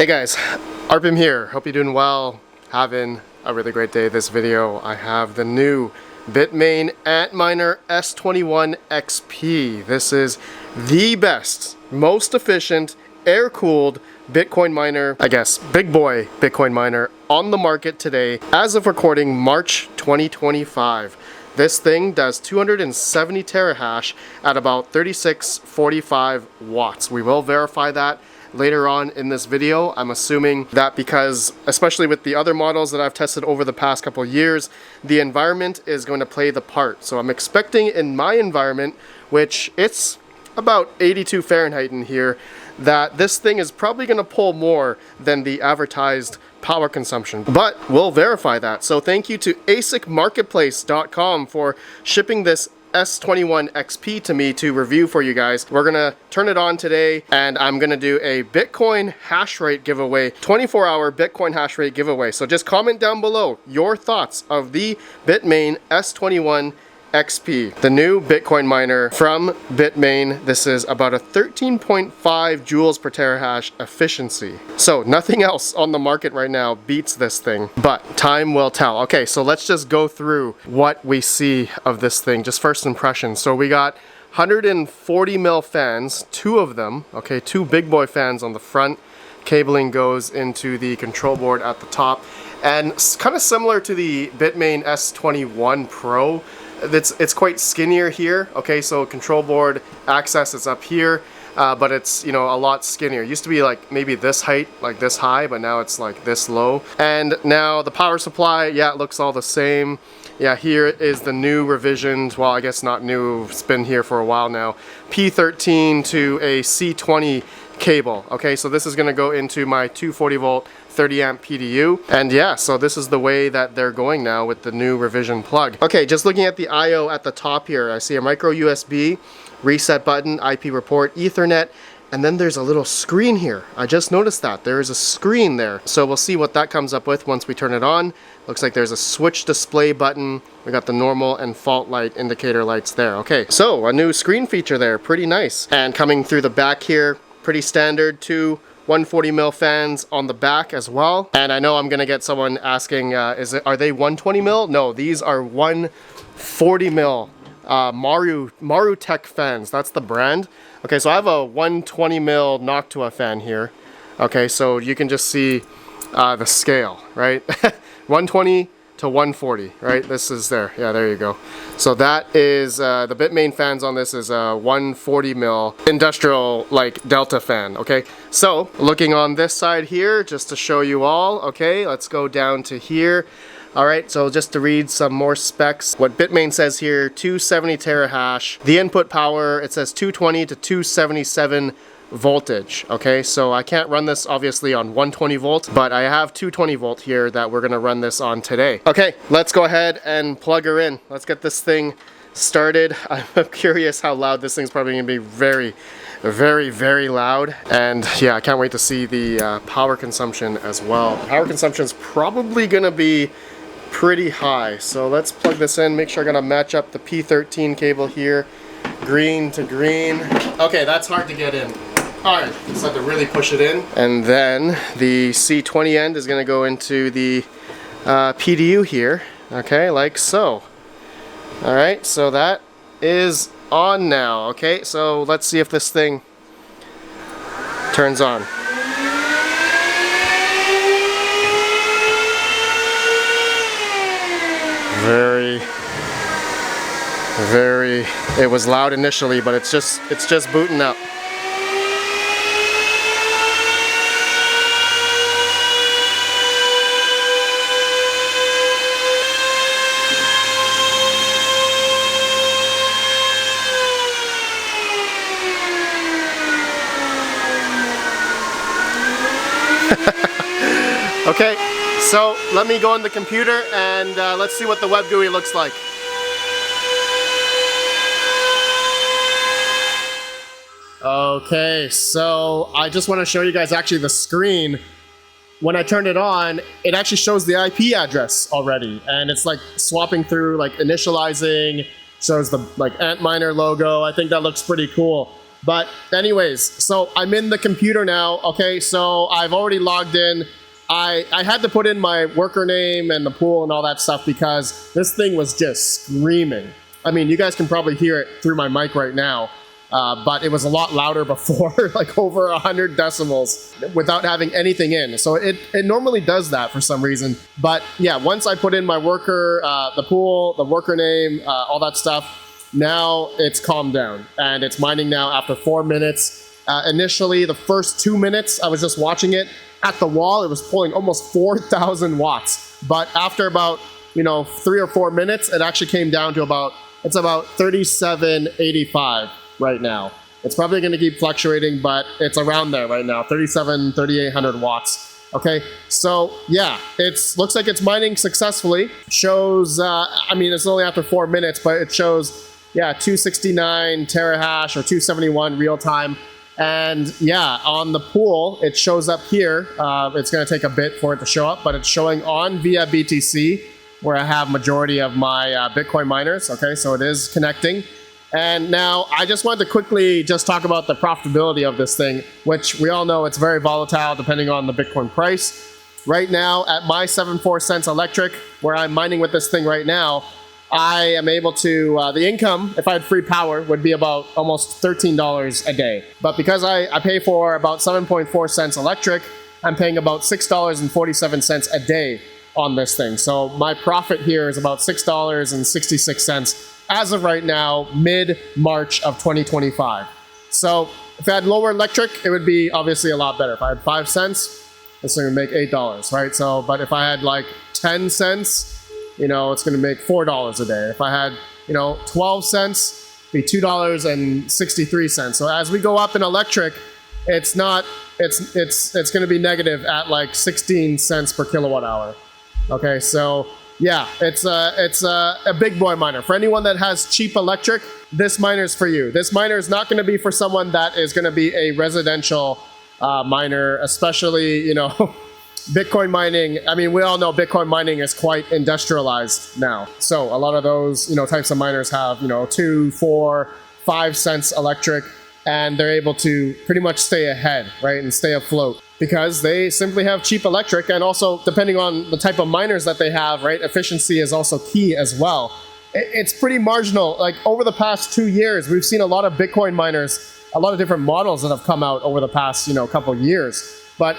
Hey guys, Arpim here. Hope you're doing well, having a really great day. This video, I have the new Bitmain Antminer S21 XP. This is the best, most efficient, air-cooled Bitcoin miner, I guess, big boy Bitcoin miner on the market today as of recording March 2025. This thing does 270 terahash at about 3645 watts. We will verify that later on in this video. I'm assuming that because, especially with the other models that I've tested over the past couple of years, the environment is going to play the part. So I'm expecting in my environment, which it's about 82 Fahrenheit in here, that this thing is probably going to pull more than the advertised power consumption, but we'll verify that. So thank you to asicmarketplace.com for shipping this S21 XP to me to review for you guys. We're gonna turn it on today and I'm gonna do a Bitcoin hash rate giveaway, 24-hour Bitcoin hash rate giveaway. So just comment down below your thoughts of the Bitmain S21 XP, the new Bitcoin miner from Bitmain. This is about a 13.5 joules per terahash efficiency. So nothing else on the market right now beats this thing, but time will tell. Okay, so let's just go through what we see of this thing, just first impressions. So we got 140 mil fans, two of them, okay, two big boy fans on the front. Cabling goes into the control board at the top, and kind of similar to the Bitmain S21 Pro. It's quite skinnier here. Okay, so control board access is up here, but it's, you know, a lot skinnier. It used to be like maybe this height, like this high, but now it's like this low. And now the power supply, yeah, it looks all the same. Yeah, here is the new revisions. Well, I guess not new, it's been here for a while now. P13 to a C20 cable. Okay, so this is gonna go into my 240 volt 30 amp PDU, and yeah, so this is the way that they're going now with the new revision plug. Okay, just looking at the IO at the top here, I see a micro USB, reset button, IP report, Ethernet, and then there's a little screen here. I just noticed that there is a screen there, so we'll see what that comes up with once we turn it on. Looks like there's a switch display button. We got the normal and fault light indicator lights there. Okay, so a new screen feature there, pretty nice. And coming through the back here, pretty standard, two 140 mil fans on the back as well. And I know I'm gonna get someone asking, are they 120 mil? No, these are 140 mil Maru Tech fans. That's the brand. Okay, so I have a 120 mil Noctua fan here. Okay, so you can just see the scale, right? 120 to 140, right? This is there. Yeah, there you go. So that is the Bitmain fans on this is a 140 mil industrial like Delta fan. Okay, so looking on this side here, just to show you all. Okay, let's go down to here. All right, so just to read some more specs, what Bitmain says here, 270 terahash. The input power, it says 220 to 277 voltage. Okay, so I can't run this obviously on 120 volt, but I have 220 volt here that we're gonna run this on today. Okay, let's go ahead and plug her in. Let's get this thing started. I'm curious how loud this thing's probably gonna be. Very, very loud. And yeah, I can't wait to see the power consumption as well. Power consumption is probably gonna be pretty high. So let's plug this in, make sure I'm gonna match up the P13 cable here, green to green. Okay, that's hard to get in. Alright, just have to really push it in. And then the C20 end is gonna go into the PDU here. Okay, like so. Alright, so that is on now. Okay, so let's see if this thing turns on. Very, it was loud initially, but it's just booting up. Okay, so let me go on the computer and let's see what the web GUI looks like. Okay, so I just want to show you guys actually the screen. When I turned it on, it actually shows the IP address already, and it's like swapping through, like initializing, shows the like Antminer logo. I think that looks pretty cool. But anyways, so I'm in the computer now. Okay, so I've already logged in. I had to put in my worker name and the pool and all that stuff because this thing was just screaming. I mean, you guys can probably hear it through my mic right now, but it was a lot louder before, like over 100 decibels without having anything in. So it normally does that for some reason. But yeah, once I put in my worker, the pool, the worker name, all that stuff, now it's calmed down and it's mining now after 4 minutes. Initially, the first 2 minutes, I was just watching it. At the wall, it was pulling almost 4,000 watts. But after about, 3 or 4 minutes, it actually came down to about 3785 right now. It's probably going to keep fluctuating, but it's around there right now, 3800 watts. Okay, so yeah, looks like it's mining successfully. Shows, it's only after 4 minutes, but it shows, 269 terahash or 271 real time. And yeah, on the pool, it shows up here. It's going to take a bit for it to show up, but it's showing on via BTC, where I have majority of my Bitcoin miners. Okay, so it is connecting. And now I just wanted to quickly just talk about the profitability of this thing, which we all know it's very volatile depending on the Bitcoin price. Right now, at my 74 cents electric, where I'm mining with this thing right now, I am able to, the income, if I had free power, would be about almost $13 a day. But because I pay for about 7.4 cents electric, I'm paying about $6.47 a day on this thing. So my profit here is about $6.66 as of right now, mid-March of 2025. So if I had lower electric, it would be obviously a lot better. If I had 5 cents, it's going to make $8, right? So, but if I had like 10 cents, it's going to make $4 a day. If I had, 12 cents, it'd be $2.63. So as we go up in electric, it's going to be negative at like 16 cents per kilowatt hour. Okay, so yeah, it's a big boy miner. For anyone that has cheap electric, this miner is for you. This miner is not going to be for someone that is going to be a residential miner, especially, Bitcoin mining. I mean, we all know Bitcoin mining is quite industrialized now. So a lot of those, types of miners have, 2, 4, 5 cents electric, and they're able to pretty much stay ahead, right, and stay afloat because they simply have cheap electric. And also, depending on the type of miners that they have, right, efficiency is also key as well. It's pretty marginal. Like over the past 2 years, we've seen a lot of Bitcoin miners, a lot of different models that have come out over the past, couple years. But,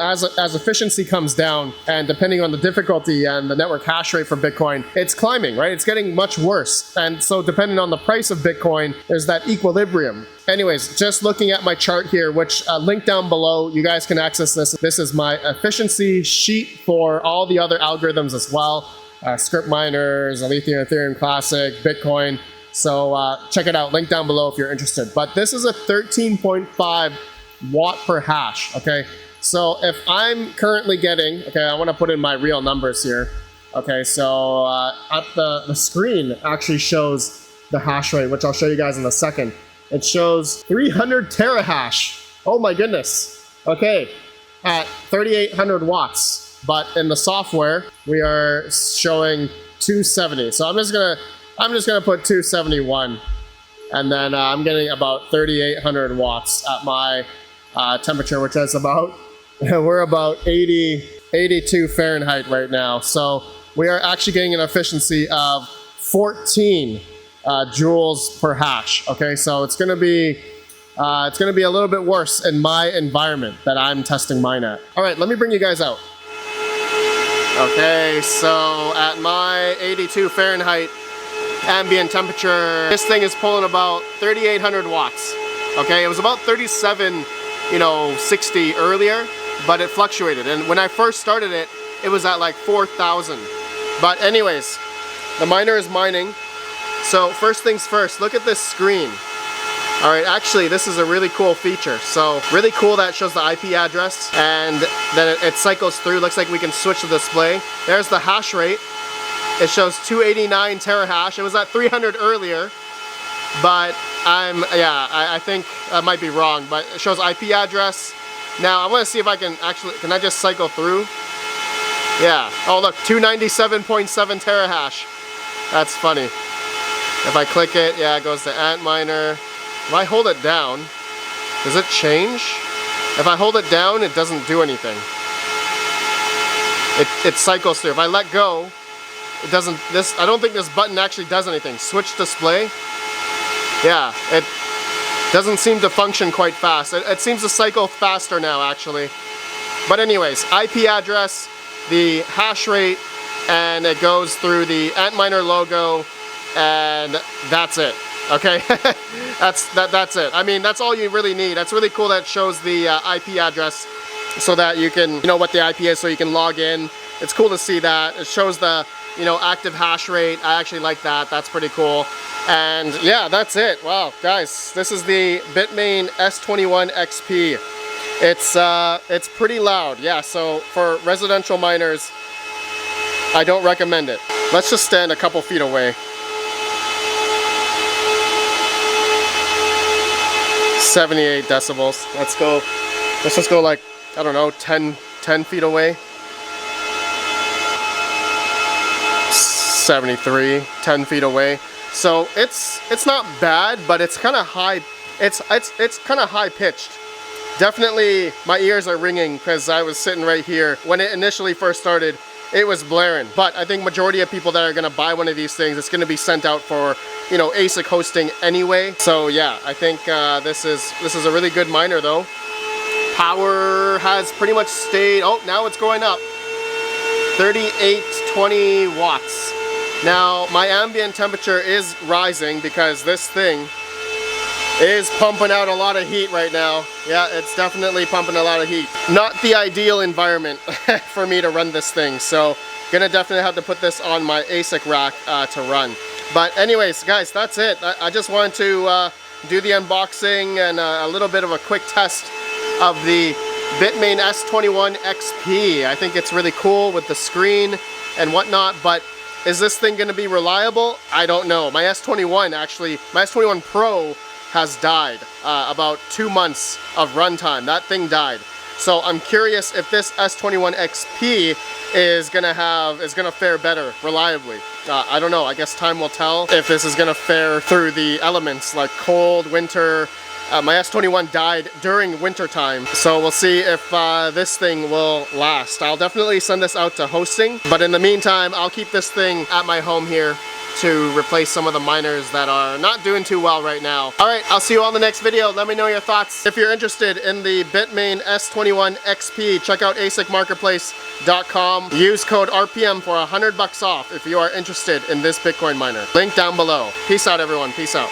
as efficiency comes down and depending on the difficulty and the network hash rate for Bitcoin, it's climbing, right? It's getting much worse. And so depending on the price of Bitcoin, there's that equilibrium. Anyways, just looking at my chart here, which link down below, you guys can access this. This is my efficiency sheet for all the other algorithms as well. Script miners, Ethereum Classic, Bitcoin. So check it out, link down below if you're interested. But this is a 13.5 watt per hash, okay? So if I'm currently getting, okay, I want to put in my real numbers here. Okay, so at the screen actually shows the hash rate, which I'll show you guys in a second. It shows 300 terahash. Oh my goodness. Okay, at 3,800 watts. But in the software, we are showing 270. So I'm just gonna put 271, and then I'm getting about 3,800 watts at my temperature, which is about, we're about 82 Fahrenheit right now. So we are actually getting an efficiency of 14 joules per hash. Okay, so it's going to be a little bit worse in my environment that I'm testing mine at. All right, let me bring you guys out. Okay, so at my 82 Fahrenheit ambient temperature, this thing is pulling about 3,800 watts. Okay, it was about 3760 earlier, but it fluctuated. And when I first started it, it was at like 4,000. But anyways, the miner is mining. So first things first, look at this screen. All right, actually, this is a really cool feature. So really cool that it shows the IP address and then it cycles through. Looks like we can switch the display. There's the hash rate. It shows 289 terahash. It was at 300 earlier, but I think I might be wrong, but it shows IP address. Now I want to see if I can I just cycle through? Yeah, oh look, 297.7 terahash. That's funny. If I click it, yeah, it goes to Antminer. If I hold it down, Does it change? If I hold it down, it doesn't do anything. It cycles through. If I let go, it doesn't, I don't think this button actually does anything. Switch display. Yeah, it doesn't seem to function quite fast. It seems to cycle faster now, actually. But anyways, IP address, the hash rate, and it goes through the Antminer logo, and that's it. Okay, that's it. I mean, that's all you really need. That's really cool that it shows the IP address so that you can, you know what the IP is, so you can log in. It's cool to see that. It shows the, you know, active hash rate. I actually like that. That's pretty cool. And yeah, that's it. Wow, guys, this is the Bitmain S21 XP. It's pretty loud. Yeah, so for residential miners, I don't recommend it. Let's just stand a couple feet away. 78 decibels. Let's just go like, I don't know, 10 feet away. 73, 10 feet away. So it's not bad, but it's kind of high. It's kind of high pitched. Definitely my ears are ringing because I was sitting right here when it initially first started. It was blaring. But I think majority of people that are gonna buy one of these things, it's gonna be sent out for, you know, ASIC hosting anyway. So yeah, I think this is a really good miner though. Power has pretty much stayed. Oh, now it's going up. 3820 watts. Now my ambient temperature is rising because this thing is pumping out a lot of heat right now. Yeah, it's definitely pumping a lot of heat. Not the ideal environment for me to run this thing, so gonna definitely have to put this on my ASIC rack to run. But anyways, guys, that's it. I just wanted to do the unboxing and a little bit of a quick test of the Bitmain S21 XP. I think it's really cool with the screen and whatnot, but is this thing gonna be reliable? I don't know. My S21 Pro has died about 2 months of runtime. That thing died. So I'm curious if this S21 XP is gonna fare better reliably. I don't know. I guess time will tell if this is gonna fare through the elements like cold, winter. My S21 died during winter time, so we'll see if this thing will last. I'll definitely send this out to hosting, but in the meantime, I'll keep this thing at my home here to replace some of the miners that are not doing too well right now. Alright, I'll see you all in the next video. Let me know your thoughts. If you're interested in the Bitmain S21 XP, check out asicmarketplace.com. Use code RPM for $100 off if you are interested in this Bitcoin miner. Link down below. Peace out, everyone. Peace out.